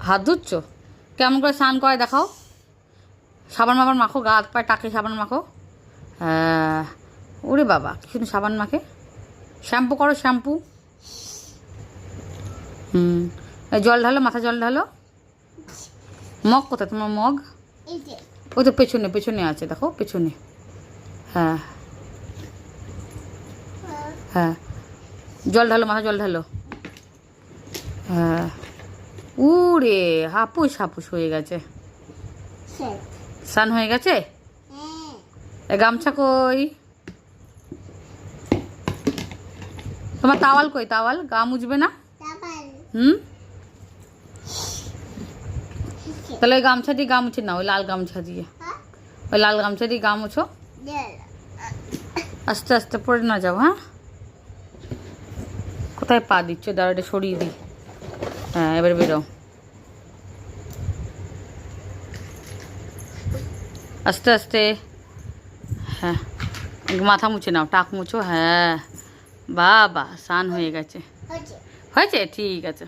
হাত ধুচ্ছ? কেমন করে স্নান করে দেখাও। সাবান মাবার মাখো, গা হাত পায়ে টাকে সাবান মাখো। হ্যাঁ, ওরে বাবা কি শুধু সাবান মাখে। শ্যাম্পু করো, শ্যাম্পু। জল ঢালো, মাথা জল ঢালো। মগ কোথায় তোমার মগ? ওই তো পেছনে পেছনে আছে, দেখো পেছনে। হ্যাঁ হ্যাঁ, জল ঢালো, মাথা জল ঢালো। হ্যাঁ, উরে হাপুস হাপুস হয়ে গেছে। স্নান হয়ে গেছে। গামছা কই? তোমার তাওয়াল কই? তাওয়াল, গা মুছবে না? তাহলে ওই গামছা দিয়ে গা মুছে না, ওই লাল গামছা দিয়ে, ওই লাল গামছা দিয়ে গা মুছো। আস্তে আস্তে পড়ে না যাও। হ্যাঁ, কোথায় পা দিচ্ছ? দাঁড়াটা সরিয়ে দিই। হ্যাঁ, এবার বেরো। আস্তে আস্তে। হ্যাঁ, মাথা মুছে নাও, টাক মুছো। হ্যাঁ, বাবা স্নান হয়ে গেছে। হয়েছে, ঠিক আছে।